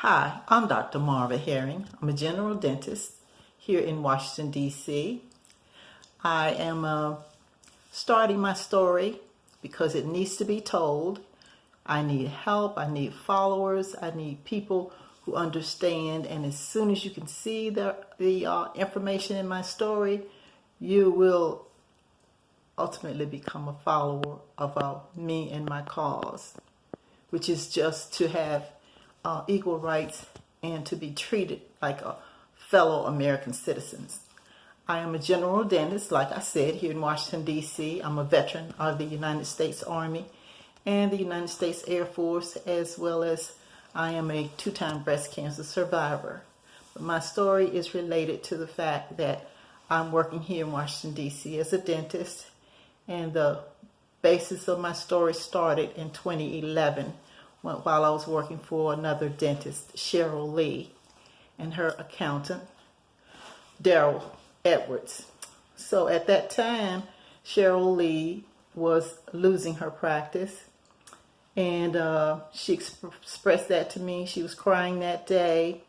Hi, I'm Dr. Marva Herring. I'm a general dentist here in Washington, D.C. I am starting my story because it needs to be told. I need help, I need followers, I need people who understand, and as soon as you can see the information in my story, you will ultimately become a follower of me and my cause, which is just to have equal rights and to be treated like a fellow American citizens. I am a general dentist, like I said, here in Washington, D.C. I'm a veteran of the United States Army and the United States Air Force, as well as I am a two-time breast cancer survivor. But my story is related to the fact that I'm working here in Washington, D.C. as a dentist, and the basis of my story started in 2011 while I was working for another dentist, Cheryl Lee, and her accountant, Daryl Edwards. So at that time, Cheryl Lee was losing her practice, and she expressed that to me. She was crying that day,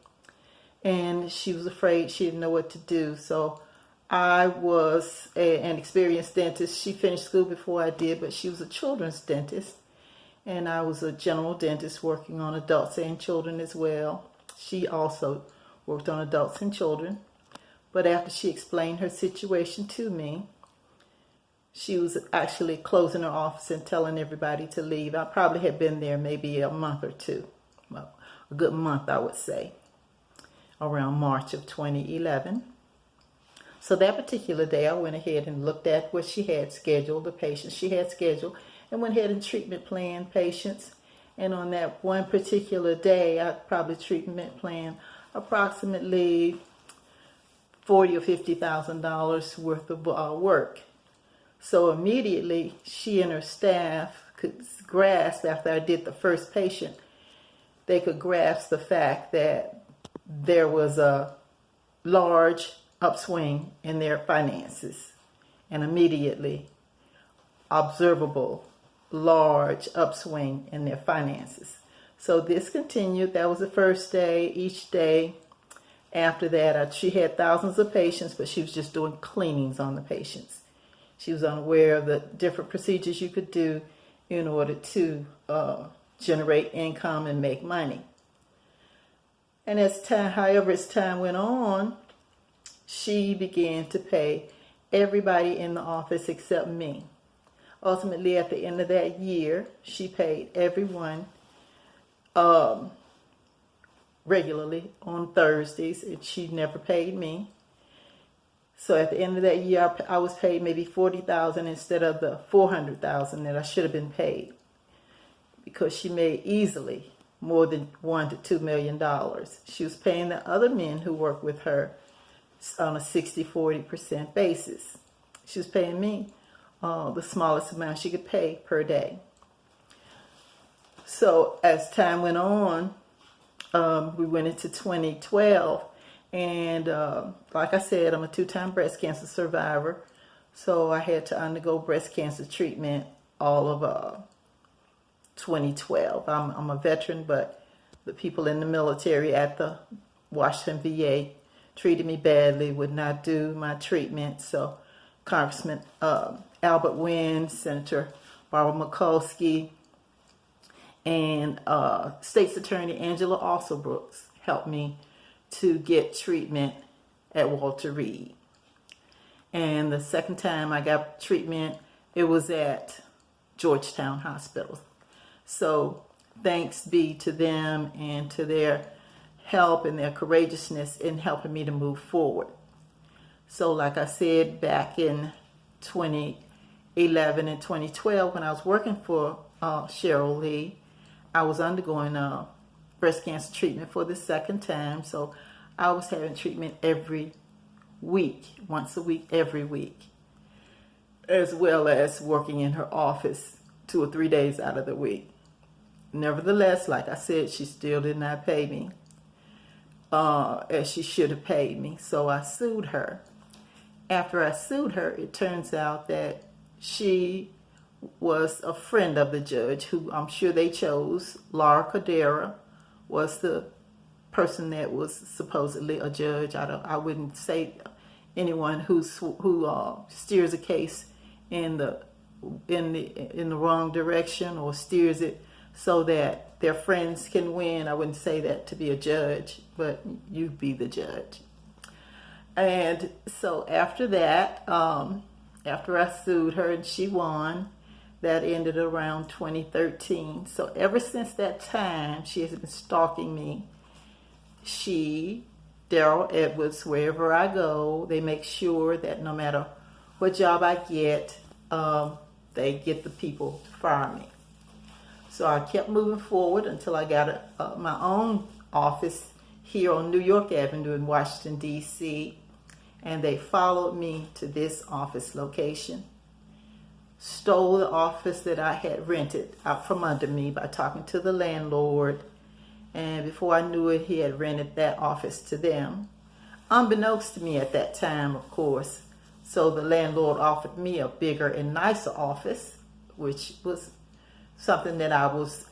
and she was afraid. She didn't know what to do. So I was an experienced dentist. She finished school before I did, but she was a children's dentist, and I was a general dentist working on adults and children as well. She also worked on adults and children. But after she explained her situation to me, she was actually closing her office and telling everybody to leave. I probably had been there maybe a month or two, well, a good month I would say, around March of 2011. So that particular day I went ahead and looked at what she had scheduled, the patients she had scheduled, and went ahead and treatment planned patients. And on that one particular day, I probably treatment planned approximately $40,000 or $50,000 worth of work. So immediately, she and her staff could grasp, after I did the first patient, they could grasp the fact that there was a large upswing in their finances, and immediately observable large upswing in their finances. So this continued. That was the first day. Each day after that, she had thousands of patients, but she was just doing cleanings on the patients. She was unaware of the different procedures you could do in order to generate income and make money. And however, as time went on, she began to pay everybody in the office except me. Ultimately, at the end of that year, she paid everyone regularly on Thursdays, and she never paid me. So at the end of that year, I was paid maybe $40,000 instead of the $400,000 that I should have been paid, because she made easily more than $1 to $2 million. She was paying the other men who worked with her on a 60-40% basis. She was paying me the smallest amount she could pay per day. So as time went on, we went into 2012, and like I said, I'm a two-time breast cancer survivor, so I had to undergo breast cancer treatment all of 2012. I'm a veteran, but the people in the military at the Washington VA treated me badly, would not do my treatment. So Congressman Albert Wynn, Senator Barbara Mikulski, and State's Attorney Angela Alsobrooks helped me to get treatment at Walter Reed. And the second time I got treatment, it was at Georgetown Hospital. So thanks be to them and to their help and their courageousness in helping me to move forward. So like I said, back in 2011 and 2012, when I was working for Cheryl Lee, I was undergoing breast cancer treatment for the second time. So I was having treatment every week, once a week, every week, as well as working in her office 2 or 3 days out of the week. Nevertheless, like I said, she still did not pay me as she should have paid me. So I sued her. After I sued her, it turns out that she was a friend of the judge, who I'm sure they chose. Laura Cordera was the person that was supposedly a judge. I wouldn't say anyone who steers a case in the wrong direction or steers it so that their friends can win. I wouldn't say that to be a judge, but you be the judge. And so after that, after I sued her and she won, that ended around 2013. So ever since that time, she has been stalking me. Daryl Edwards, wherever I go, they make sure that no matter what job I get, they get the people to fire me. So I kept moving forward until I got my own office here on New York Avenue in Washington, D.C., and they followed me to this office location, stole the office that I had rented out from under me by talking to the landlord, and before I knew it, he had rented that office to them, unbeknownst to me at that time, of course. So the landlord offered me a bigger and nicer office, which was something that I was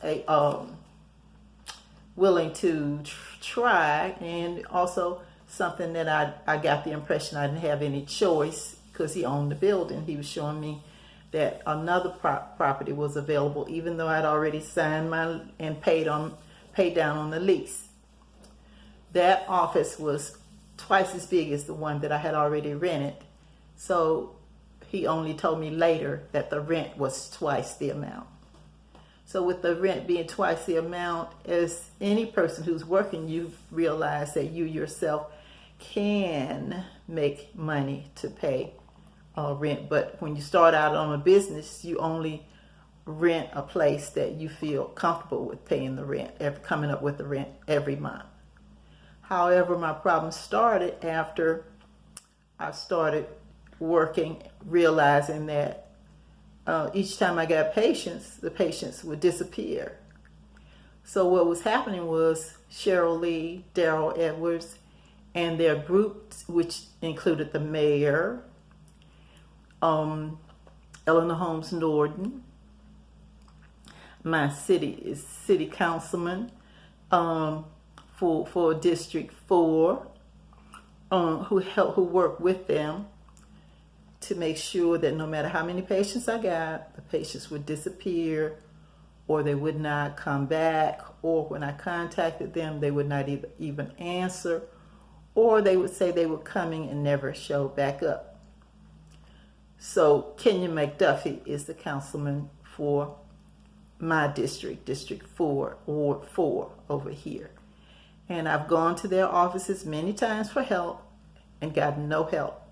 willing to try, and also something that I got the impression I didn't have any choice because he owned the building. He was showing me that another property was available, even though I'd already signed and paid down on the lease. That office was twice as big as the one that I had already rented. So he only told me later that the rent was twice the amount. So with the rent being twice the amount, as any person who's working, you realize that you yourself can make money to pay rent. But when you start out on a business, you only rent a place that you feel comfortable with paying the rent, coming up with the rent every month. However, my problem started after I started working, realizing that each time I got patients, the patients would disappear. So what was happening was Cheryl Lee, Daryl Edwards, and their groups, which included the mayor, Eleanor Holmes Norton, my city councilman for District 4, who worked with them to make sure that no matter how many patients I got, the patients would disappear, or they would not come back, or when I contacted them, they would not even answer, or they would say they were coming and never show back up. So Kenya McDuffie is the councilman for my district, District 4, Ward 4 over here. And I've gone to their offices many times for help and gotten no help.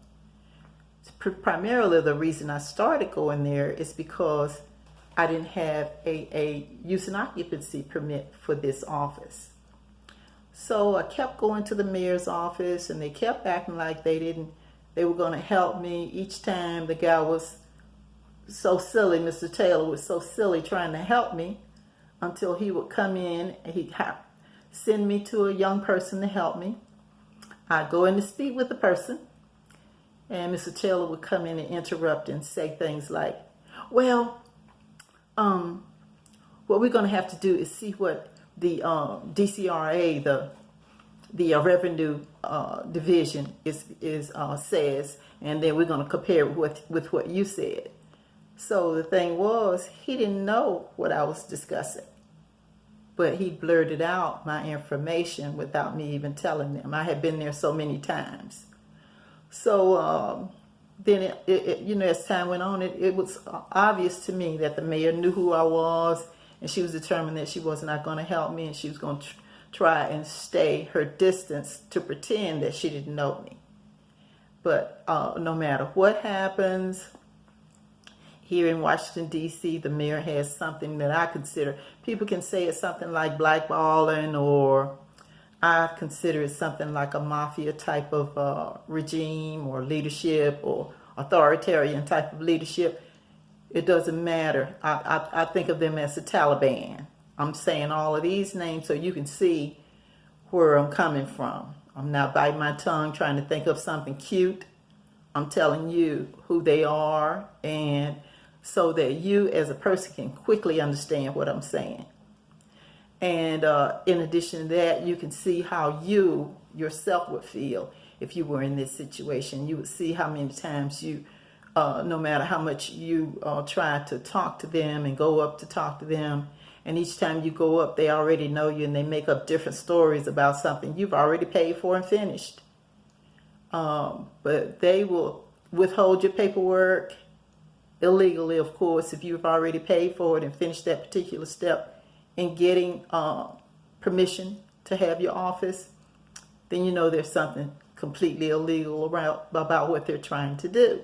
Primarily the reason I started going there is because I didn't have a use and occupancy permit for this office. So I kept going to the mayor's office, and they kept acting like they were going to help me. Each time the guy was so silly, Mr. Taylor was so silly trying to help me, until he would come in and he'd send me to a young person to help me. I'd go in to speak with the person, and Mr. Taylor would come in and interrupt and say things like, well, what we're going to have to do is see what the DCRA, the revenue division says, and then we're going to compare it with what you said. So the thing was, he didn't know what I was discussing, but he blurted out my information without me even telling them. I had been there so many times. So then, as time went on, it was obvious to me that the mayor knew who I was, and she was determined that she was not going to help me, and she was going to try and stay her distance to pretend that she didn't know me. But no matter what happens, here in Washington, D.C., the mayor has something that I consider, people can say it's something like blackballing, or I consider it something like a mafia type of regime or leadership, or authoritarian type of leadership. It doesn't matter. I think of them as the Taliban. I'm saying all of these names so you can see where I'm coming from. I'm not biting my tongue trying to think of something cute. I'm telling you who they are, and so that you as a person can quickly understand what I'm saying. And in addition to that, you can see how you yourself would feel if you were in this situation. You would see how many times you, no matter how much you try to talk to them and go up to talk to them, and each time you go up, they already know you and they make up different stories about something you've already paid for and finished. But they will withhold your paperwork illegally, of course, if you've already paid for it and finished that particular step in getting permission to have your office. Then you know there's something completely illegal about what they're trying to do.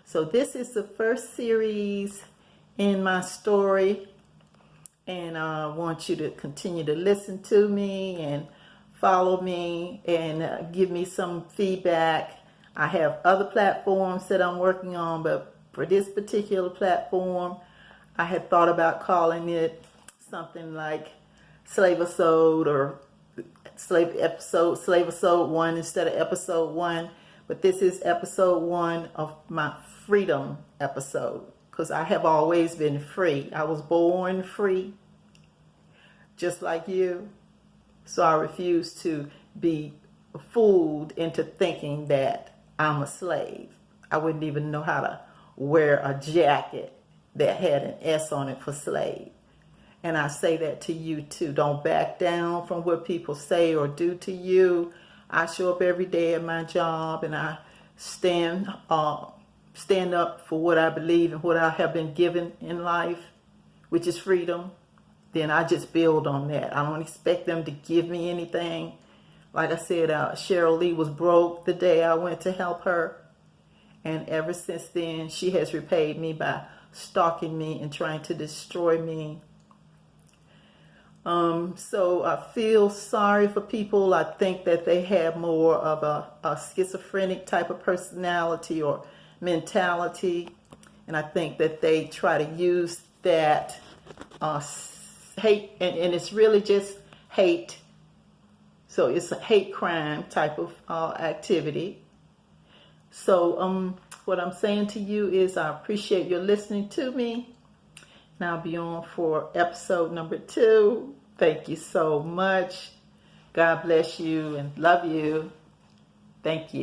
So this is the first series in my story, and I want you to continue to listen to me and follow me and give me some feedback. I have other platforms that I'm working on, but for this particular platform, I had thought about calling it something like Slave Episode or Slave Episode 1 instead of Episode 1. But this is Episode 1 of my freedom episode, because I have always been free. I was born free, just like you. So I refuse to be fooled into thinking that I'm a slave. I wouldn't even know how to wear a jacket that had an S on it for slave. And I say that to you too. Don't back down from what people say or do to you. I show up every day at my job and I stand up for what I believe and what I have been given in life, which is freedom. Then I just build on that. I don't expect them to give me anything. Like I said, Cheryl Lee was broke the day I went to help her. And ever since then, she has repaid me by stalking me and trying to destroy me. So I feel sorry for people. I think that they have more of a schizophrenic type of personality or mentality. And I think that they try to use that hate, and it's really just hate. So it's a hate crime type of activity. So what I'm saying to you is I appreciate your listening to me. And I'll be on for episode number 2. Thank you so much. God bless you and love you. Thank you.